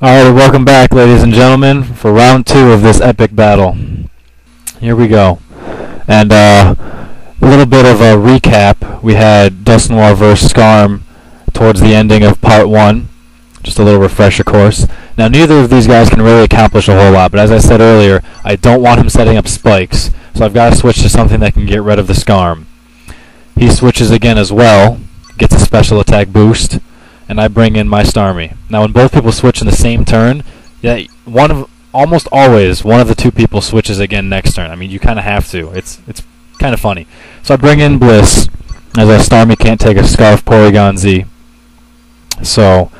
Alright, welcome back, ladies and gentlemen, for round 2 of this epic battle. Here we go. And a little bit of a recap. We had Dusk Noir vs. Skarm towards the ending of part 1. Just a little refresher course. Now, neither of these guys can really accomplish a whole lot, but as I said earlier, I don't want him setting up spikes, so I've got to switch to something that can get rid of the Skarm. He switches again as well, gets a special attack boost, and I bring in my Starmie. Now, when both people switch in the same turn, almost always one of the two people switches again next turn. I mean, you kind of have to. It's kind of funny. So I bring in Bliss, as our Starmie can't take a Scarf Porygon Z. So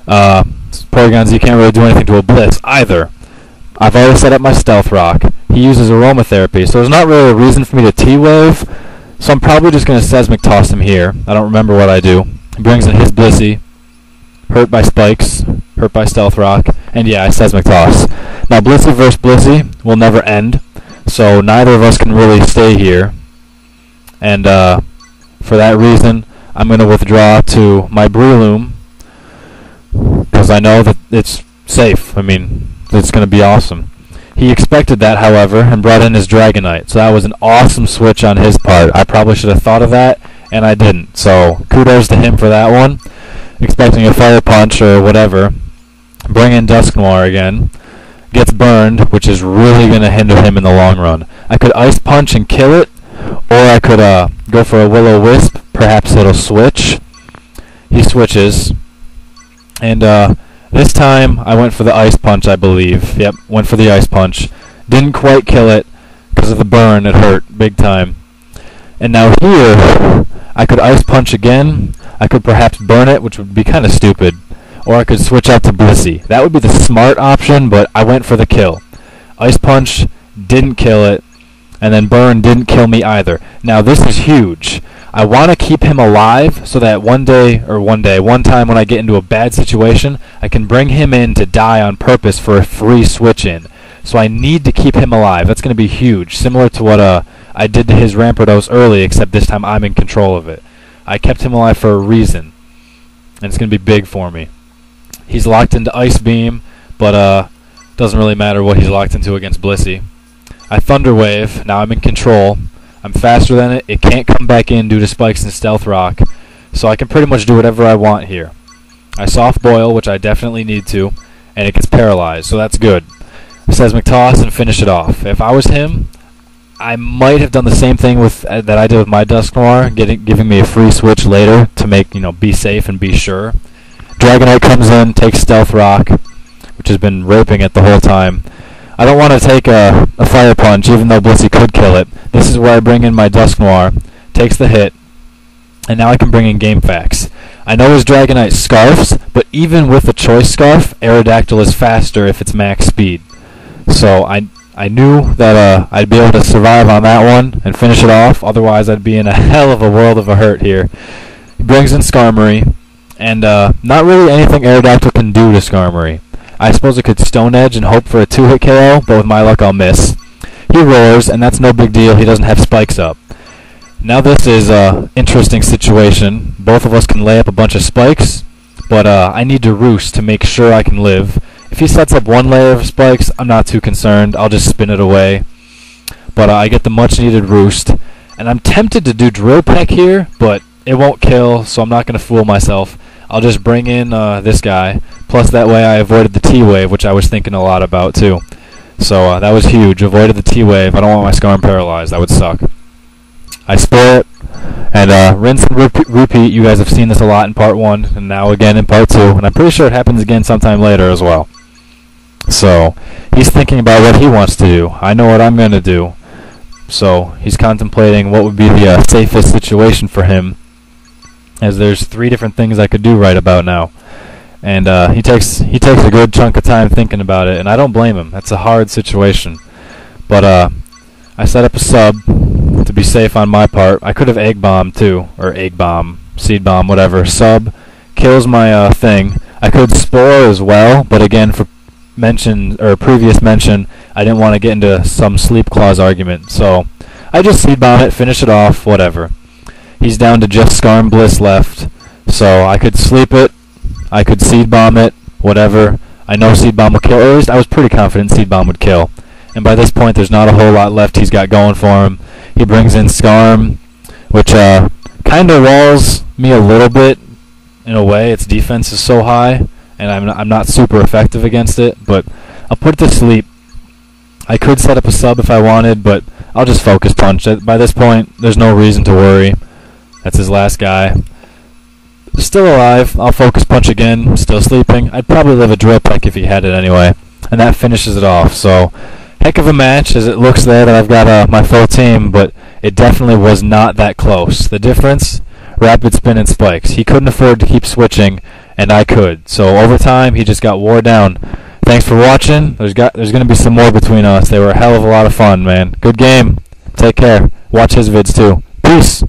Porygon Z can't really do anything to a Bliss either. I've already set up my Stealth Rock. He uses Aromatherapy, so there's not really a reason for me to T-Wave. So I'm probably just going to Seismic Toss him here. I don't remember what I do. He brings in his Blissey, hurt by Spikes, hurt by Stealth Rock, and yeah, I Seismic Toss. Now Blissey versus Blissey will never end, so neither of us can really stay here. And for that reason, I'm going to withdraw to my Breloom, because I know that it's safe. I mean, it's going to be awesome. He expected that, however, and brought in his Dragonite, so that was an awesome switch on his part. I probably should have thought of that, and I didn't. So kudos to him for that one. Expecting a Fire Punch or whatever. Bring in Dusk Noir again. Gets burned, which is really going to hinder him in the long run. I could Ice Punch and kill it, or I could go for a Will-O-Wisp. Perhaps it'll switch. He switches. And this time I went for the Ice Punch, I believe. Yep, went for the Ice Punch. Didn't quite kill it because of the burn. It hurt big time. And now here, I could Ice Punch again. I could perhaps burn it, which would be kind of stupid. Or I could switch out to Blissey. That would be the smart option, but I went for the kill. Ice Punch didn't kill it, and then burn didn't kill me either. Now this is huge. I want to keep him alive so that one time when I get into a bad situation, I can bring him in to die on purpose for a free switch in. So I need to keep him alive. That's going to be huge, similar to what I did to his Rampardos early, except this time I'm in control of it. I kept him alive for a reason, and it's going to be big for me. He's locked into Ice Beam, but doesn't really matter what he's locked into against Blissey. I Thunder Wave. Now I'm in control. I'm faster than it. It can't come back in due to Spikes and Stealth Rock, so I can pretty much do whatever I want here. I Soft Boil, which I definitely need to, and it gets paralyzed, so that's good. Seismic Toss and finish it off. If I was him, I might have done the same thing with that I did with my Dusk Noir, giving me a free switch later to make, be safe and be sure. Dragonite comes in, takes Stealth Rock, which has been raping it the whole time. I don't want to take a Fire Punch, even though Blissey could kill it. This is where I bring in my Dusk Noir, takes the hit, and now I can bring in Game Facts. I know his Dragonite scarfs, but even with the Choice Scarf, Aerodactyl is faster if it's max speed. So I knew that I'd be able to survive on that one and finish it off, otherwise I'd be in a hell of a world of a hurt here. He brings in Skarmory, and not really anything Aerodactyl can do to Skarmory. I suppose it could Stone Edge and hope for a 2-hit KO, but with my luck I'll miss. He roars, and that's no big deal, he doesn't have Spikes up. Now this is an interesting situation. Both of us can lay up a bunch of Spikes, but I need to Roost to make sure I can live. If he sets up one layer of Spikes, I'm not too concerned. I'll just spin it away. But I get the much-needed Roost. And I'm tempted to do Drill Peck here, but it won't kill, so I'm not going to fool myself. I'll just bring in this guy. Plus, that way I avoided the T-Wave, which I was thinking a lot about, too. So that was huge. Avoided the T-Wave. I don't want my Skarm paralyzed. That would suck. I spoil it. And rinse and repeat. You guys have seen this a lot in part 1, and now again in part 2. And I'm pretty sure it happens again sometime later as well. So, he's thinking about what he wants to do. I know what I'm going to do. So, he's contemplating what would be the safest situation for him, as there's 3 different things I could do right about now. And he takes a good chunk of time thinking about it, and I don't blame him. That's a hard situation. But I set up a sub to be safe on my part. I could have Egg Bomb too, or Egg Bomb, Seed Bomb, whatever. Sub kills my thing. I could Spore as well, but again, for previous mention, I didn't want to get into some Sleep Clause argument, so I just Seed Bomb it, finish it off, whatever. He's down to just Skarm Bliss left, so I could sleep it, I could Seed Bomb it, whatever. I know Seed Bomb will kill, or at least I was pretty confident Seed Bomb would kill. And by this point, there's not a whole lot left he's got going for him. He brings in Scarm, which kind of walls me a little bit in a way. Its defense is so high, and I'm not super effective against it, but I'll put it to sleep. I could set up a sub if I wanted, but I'll just focus punch. By this point, there's no reason to worry. That's his last guy. Still alive. I'll focus punch again. Still sleeping. I'd probably live a drill peck if he had it anyway. And that finishes it off. So, heck of a match as it looks there that I've got my full team, but it definitely was not that close. The difference? Rapid spin and spikes. He couldn't afford to keep switching, and I could. So over time, he just got wore down. Thanks for watching. There's going to be some more between us. They were a hell of a lot of fun, man. Good game. Take care. Watch his vids too. Peace.